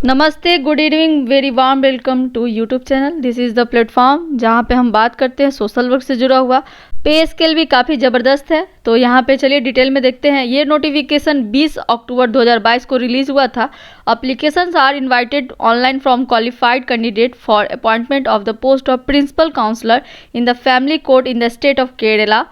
नमस्ते, good evening, very warm welcome to YouTube channel. This is the platform जहाँ पे हम बात करते हैं सोशल वर्क से जुड़ा हुआ। पे स्केल भी काफ़ी ज़बरदस्त है, तो यहाँ पे चलिए डिटेल में देखते हैं। ये नोटिफिकेशन 20 अक्टूबर 2022 को रिलीज़ हुआ था। Applications are invited online from qualified candidate for appointment of the post of principal counsellor in the family court in the state of Kerala,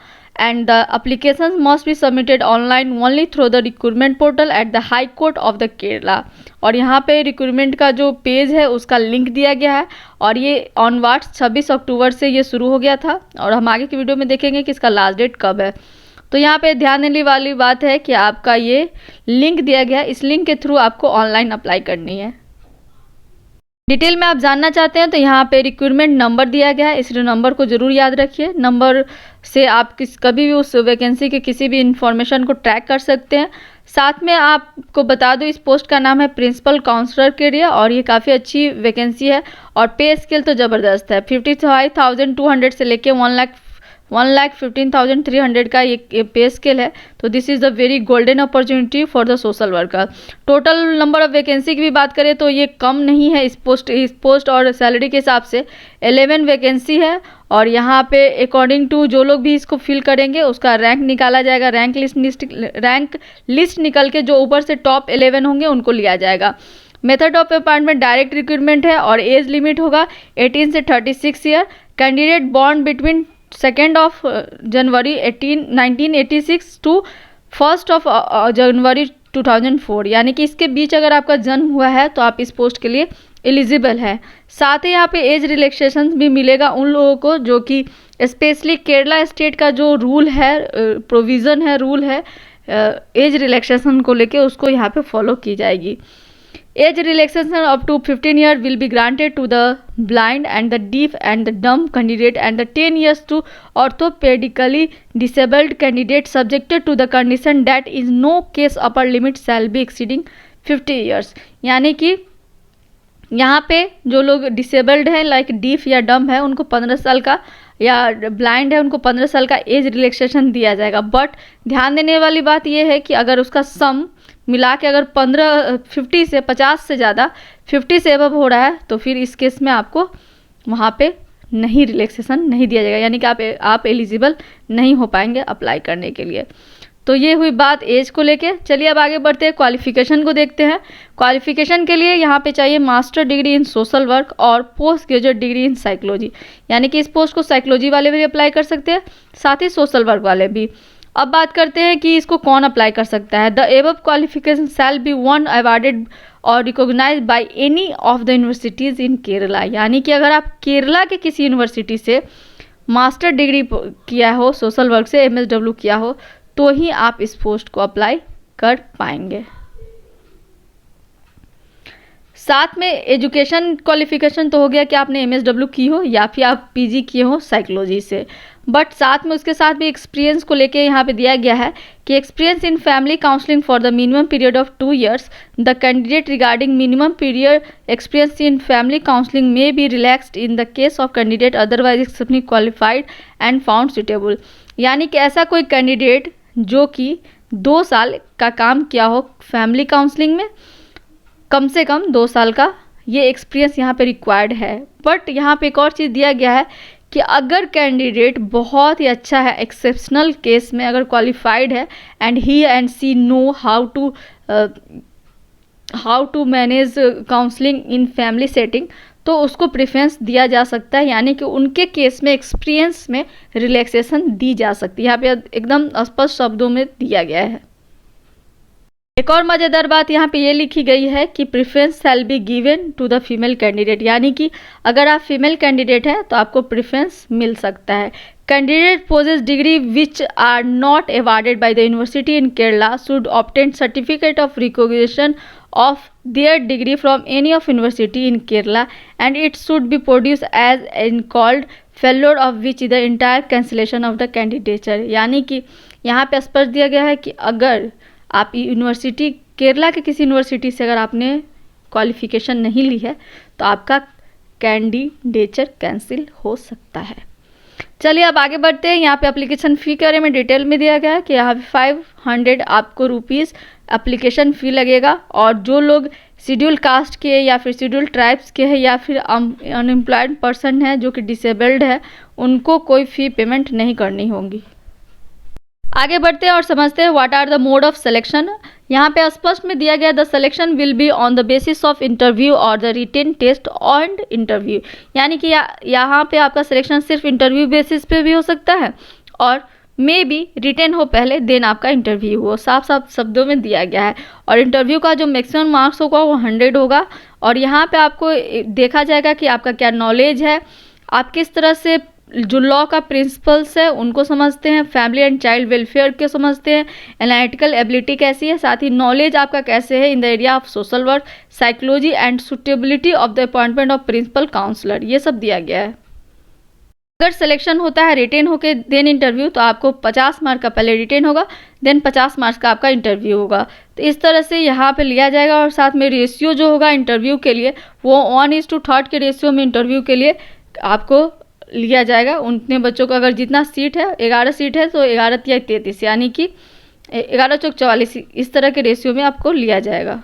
and the applications must be submitted online only through the recruitment portal at the High Court of the Kerala। और यहाँ पे recruitment का जो page है उसका link दिया गया है और ये ऑनवर्ड्स 26 अक्टूबर से ये शुरू हो गया था और हम आगे की वीडियो में देखेंगे कि इसका लास्ट डेट कब है। तो यहाँ पे ध्यान देने वाली बात है कि आपका ये लिंक दिया गया है, इस लिंक के थ्रू आपको ऑनलाइन अप्लाई करनी है। डिटेल में आप जानना चाहते हैं तो यहाँ पे रिक्रूटमेंट नंबर दिया गया है, इस नंबर को ज़रूर याद रखिए। नंबर से आप कभी भी उस वैकेंसी के किसी भी इंफॉर्मेशन को ट्रैक कर सकते हैं। साथ में आपको बता दूं, इस पोस्ट का नाम है प्रिंसिपल काउंसलर के लिए और ये काफ़ी अच्छी वैकेंसी है और पे स्केल तो ज़बरदस्त है। 55,200 से लेके 1,15,300 का ये पे स्केल है। तो this is the very golden opportunity for the social worker. Total number of vacancy की भी बात करें तो ये कम नहीं है, इस पोस्ट और सैलरी के हिसाब से 11 वैकेंसी है। और यहाँ पे अकॉर्डिंग टू जो लोग भी इसको फिल करेंगे उसका रैंक निकाला जाएगा। रैंक लिस्ट निकल के जो ऊपर से टॉप 11 होंगे उनको लिया जाएगा। Method of appointment direct recruitment है और एज लिमिट होगा 18 से 36 year. Candidate born between 2 January 1986 to 1 January 2004, यानी कि इसके बीच अगर आपका जन्म हुआ है तो आप इस पोस्ट के लिए एलिजिबल है। साथ ही यहाँ पे एज रिलैक्सेशन भी मिलेगा उन लोगों को जो कि स्पेशली केरला स्टेट का जो रूल है, प्रोविज़न है, रूल है एज रिलैक्सेशन को लेके, उसको यहाँ पे फॉलो की जाएगी। Age relaxation up to 15 years will be granted to the blind and the deaf and the dumb candidate and the 10 years to orthopedically disabled candidate subjected to the condition that is no case upper limit shall be exceeding 50 years। यानी कि यहाँ पे जो लोग disabled हैं like deaf या dumb है उनको 15 साल का, या ब्लाइंड है उनको 15 साल का एज रिलैक्सेशन दिया जाएगा। बट ध्यान देने वाली बात यह है कि अगर उसका सम मिला के अगर 50 से 50 से ज़्यादा 50 से एबव हो रहा है तो फिर इस केस में आपको वहाँ पे नहीं रिलैक्सेशन नहीं दिया जाएगा, यानी कि आप एलिजिबल नहीं हो पाएंगे अप्लाई करने के लिए। तो ये हुई बात एज को लेके। चलिए अब आगे बढ़ते हैं, क्वालिफिकेशन को देखते हैं। क्वालिफिकेशन के लिए यहाँ पे चाहिए master degree in social work और post graduate degree in psychology, यानी कि इस पोस्ट को साइकोलॉजी वाले भी अप्लाई कर सकते हैं, साथ ही सोशल वर्क वाले भी। अब बात करते हैं कि इसको कौन अप्लाई कर सकता है। The above qualification shall be one awarded और recognised by any of the universities in Kerala, यानी कि अगर आप केरला के किसी यूनिवर्सिटी से मास्टर डिग्री किया हो, सोशल वर्क से MSW किया हो, तो ही आप इस पोस्ट को अप्लाई कर पाएंगे। साथ में एजुकेशन क्वालिफिकेशन तो हो गया कि आपने MSW की हो या फिर आप PG किए हो साइकोलॉजी से, बट साथ में उसके साथ भी एक्सपीरियंस को लेके यहाँ पे दिया गया है कि experience in family counselling for the minimum period of 2 years। The candidate regarding minimum period experience in family counselling में be relaxed in the case of candidate otherwise exceptionally qualified and found suitable, यानी कि ऐसा कोई candidate जो कि 2 साल का काम किया हो फैमिली काउंसलिंग में, कम से कम 2 साल का ये एक्सपीरियंस यहाँ पे रिक्वायर्ड है। बट यहाँ पे एक और चीज़ दिया गया है कि अगर कैंडिडेट बहुत ही अच्छा है, एक्सेप्शनल केस में अगर क्वालिफाइड है and he and she know how to manage counselling in family setting, तो उसको प्रेफरेंस दिया जा सकता है, यानी कि उनके केस में एक्सपीरियंस में रिलैक्सेशन दी जा सकती है। यहाँ पे एकदम स्पष्ट शब्दों में दिया गया है। एक और मज़ेदार बात यहाँ पे ये लिखी गई है कि preference shall be given to the female candidate, यानी कि अगर आप फीमेल कैंडिडेट हैं तो आपको प्रेफरेंस मिल सकता है। Candidate possess degree which are not awarded by the university in Kerala should obtain certificate of recognition of their degree from any of university in Kerala and it should be produced as in called failure of which is the entire cancellation of the candidature, यानी कि यहाँ पे स्पष्ट दिया गया है कि अगर आप यूनिवर्सिटी केरला के किसी यूनिवर्सिटी से अगर आपने क्वालिफिकेशन नहीं ली है तो आपका कैंडिडेचर कैंसिल हो सकता है। चलिए अब आगे बढ़ते हैं। यहाँ पे एप्लीकेशन फ़ी के बारे में डिटेल में दिया गया है कि यहाँ पे 500 आपको रुपीज़ एप्लीकेशन फ़ी लगेगा और जो लोग शेड्यूल कास्ट के या फिर शेड्यूल ट्राइब्स के हैं या फिर अनएम्प्लॉयड पर्सन है जो कि डिसेबल्ड है, उनको कोई फ़ी पेमेंट नहीं करनी होगी। आगे बढ़ते हैं और समझते हैं what are the mode of selection. यहाँ पे स्पष्ट में दिया गया the selection will be on the basis of interview और the written test and interview, यानी कि यहाँ पे आपका सिलेक्शन सिर्फ इंटरव्यू बेसिस पे भी हो सकता है और मे बी रिटेन हो पहले देन आपका इंटरव्यू हो, साफ साफ शब्दों में दिया गया है। और इंटरव्यू का जो मैक्सिमम मार्क्स होगा वो 100 होगा और यहाँ पे आपको देखा जाएगा कि आपका क्या नॉलेज है, आप किस तरह से जो लॉ का प्रिंसिपल्स है उनको समझते हैं, फैमिली एंड चाइल्ड वेलफेयर के समझते हैं, एनालिटिकल एबिलिटी कैसी है, साथ ही नॉलेज आपका कैसे है in the area of social work, psychology and suitability of the appointment of principal counsellor, ये सब दिया गया है। अगर सिलेक्शन होता है रिटेन होके देन इंटरव्यू, तो आपको 50 मार्क का पहले रिटेन होगा देन 50 मार्क्स का आपका इंटरव्यू होगा। तो इस तरह से यहाँ पे लिया जाएगा और साथ में रेशियो जो होगा इंटरव्यू के लिए वो 1:3 के रेशियो में इंटरव्यू के लिए आपको लिया जाएगा। उतने बच्चों को अगर जितना सीट है 11 सीट है तो 11 या 33 यानी कि 11 चौक 44 इस तरह के रेशियो में आपको लिया जाएगा।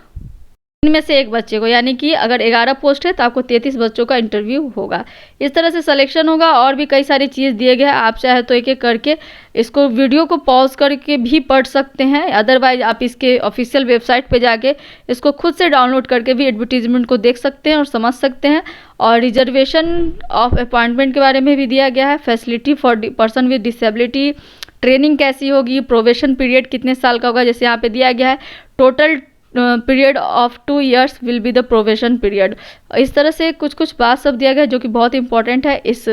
इनमें से एक बच्चे को, यानी कि अगर 11 पोस्ट है तो आपको 33 बच्चों का इंटरव्यू होगा। इस तरह से सिलेक्शन होगा और भी कई सारी चीज़ दिए गए हैं, आप चाहे तो एक एक करके इसको वीडियो को पॉज करके भी पढ़ सकते हैं, अदरवाइज आप इसके ऑफिशियल वेबसाइट पे जाके इसको खुद से डाउनलोड करके भी एडवर्टीजमेंट को देख सकते हैं और समझ सकते हैं। और रिजर्वेशन ऑफ अपॉइंटमेंट के बारे में भी दिया गया है, facility for person with disability, training कैसी होगी, प्रोबेशन पीरियड कितने साल का होगा, जैसे यहाँ पे दिया गया है total period of 2 years will be the probation period. इस तरह से कुछ कुछ बात सब दिया गया जो कि बहुत इंपॉर्टेंट है इस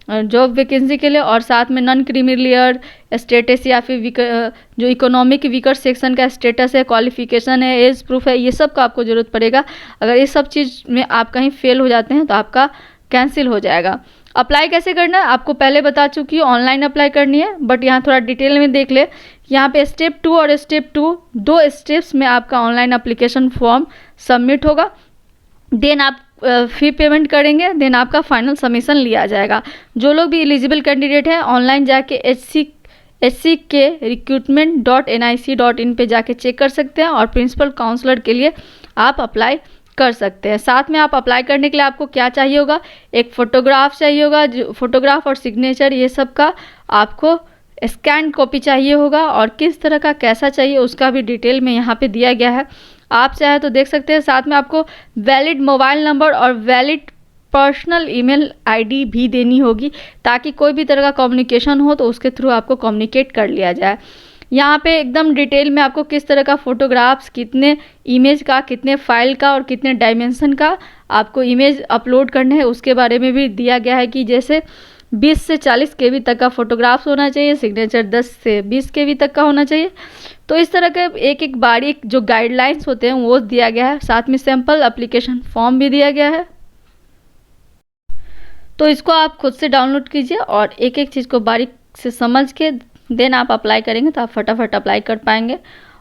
जॉब वैकेंसी के लिए। और साथ में नॉन क्रीमिलियर स्टेटस या फिर जो इकोनॉमिक वीकर सेक्शन का स्टेटस है, क्वालिफिकेशन है, एज प्रूफ है, ये सब का आपको ज़रूरत पड़ेगा। अगर ये सब चीज़ में आप कहीं फेल हो जाते हैं तो आपका कैंसिल हो जाएगा। अप्लाई कैसे करना है आपको पहले बता चुकी हूँ, ऑनलाइन अप्लाई करनी है, बट यहाँ थोड़ा डिटेल में देख ले। यहाँ पे स्टेप 2 और स्टेप 2 दो स्टेप्स में आपका ऑनलाइन एप्लीकेशन फॉर्म सबमिट होगा, देन आप फी पेमेंट करेंगे, देन आपका फाइनल सबमिशन लिया जाएगा। जो लोग भी एलिजिबल कैंडिडेट हैं ऑनलाइन जाके HC के recruitment.nic.in पे जाके चेक कर सकते हैं और प्रिंसिपल काउंसलर के लिए आप अप्लाई कर सकते हैं। साथ में आप अप्लाई करने के लिए आपको क्या चाहिए होगा, एक फ़ोटोग्राफ चाहिए होगा, जो फ़ोटोग्राफ और सिग्नेचर ये सब का आपको स्कैन कॉपी चाहिए होगा और किस तरह का कैसा चाहिए उसका भी डिटेल में यहाँ पे दिया गया है, आप चाहे तो देख सकते हैं। साथ में आपको वैलिड मोबाइल नंबर और वैलिड पर्सनल ईमेल आईडी भी देनी होगी ताकि कोई भी तरह का कम्युनिकेशन हो तो उसके थ्रू आपको कम्युनिकेट कर लिया जाए। यहाँ पे एकदम डिटेल में आपको किस तरह का फ़ोटोग्राफ्स, कितने इमेज का, कितने फाइल का और कितने डायमेंशन का आपको इमेज अपलोड करने हैं उसके बारे में भी दिया गया है कि जैसे 20 से 40 KB तक का फ़ोटोग्राफ्स होना चाहिए, सिग्नेचर 10 से 20 KB तक का होना चाहिए। तो इस तरह के एक एक बारीक जो गाइडलाइंस होते हैं वो दिया गया है। साथ में सैम्पल एप्लीकेशन फॉर्म भी दिया गया है, तो इसको आप खुद से डाउनलोड कीजिए और एक एक चीज़ को बारीक से समझ के देन आप अप्लाई करेंगे तो आप फटाफट अप्लाई कर पाएंगे।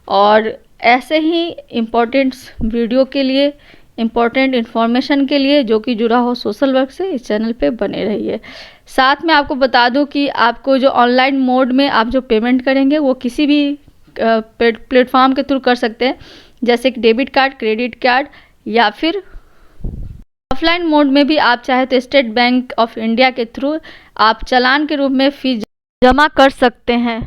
और ऐसे ही इम्पोर्टेंट वीडियो के लिए, इम्पोर्टेंट इन्फॉर्मेशन के लिए जो कि जुड़ा हो सोशल वर्क से, इस चैनल पे बने रहिए। साथ में आपको बता दूं कि आपको जो ऑनलाइन मोड में आप जो पेमेंट करेंगे वो किसी भी प्लेटफॉर्म के थ्रू कर सकते हैं, जैसे कि डेबिट कार्ड, क्रेडिट कार्ड या फिर ऑफलाइन मोड में भी आप चाहे तो स्टेट बैंक ऑफ इंडिया के थ्रू आप चालान के रूप में फीस जमा कर सकते हैं।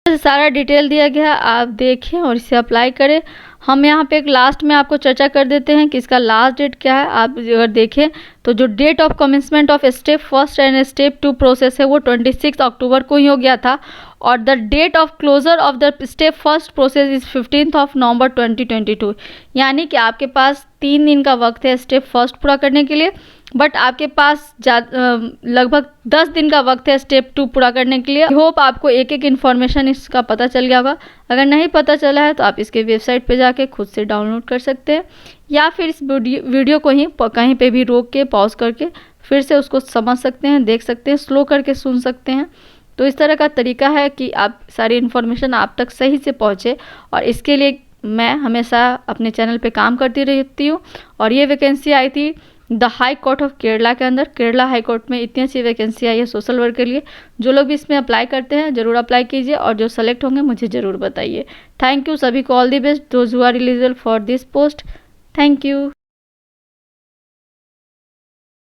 सारा डिटेल दिया गया, आप देखें और इसे अप्लाई करें। हम यहाँ पे एक लास्ट में आपको चर्चा कर देते हैं कि इसका लास्ट डेट क्या है। आप अगर देखें तो जो date of commencement of step 1 and step 2 process है वो 26 अक्टूबर को ही हो गया था और the date of closure of the step 1 process is 15 November 2022, यानी कि आपके पास 3 दिन का वक्त है स्टेप 1 पूरा करने के लिए, बट आपके पास लगभग 10 दिन का वक्त है स्टेप 2 पूरा करने के लिए। होप आपको एक एक इन्फॉर्मेशन इसका पता चल गया होगा। अगर नहीं पता चला है तो आप इसके वेबसाइट पे जाके खुद से डाउनलोड कर सकते हैं या फिर इस वीडियो को ही कहीं पे भी रोक के पॉज करके फिर से उसको समझ सकते हैं, देख सकते हैं, स्लो करके सुन सकते हैं। तो इस तरह का तरीका है कि आप सारी इन्फॉर्मेशन आप तक सही से पहुँचे और इसके लिए मैं हमेशा अपने चैनल पे काम करती रहती हूँ। और ये वैकेंसी आई थी the high court of Kerala के अंदर। केरला हाई कोर्ट में इतनी अच्छी वैकेंसी आई है सोशल वर्क के लिए। जो लोग भी इसमें अप्लाई करते हैं ज़रूर अप्लाई कीजिए और जो सेलेक्ट होंगे मुझे ज़रूर बताइए। थैंक यू सभी को, all the best those who are eligible for this post. Thank you.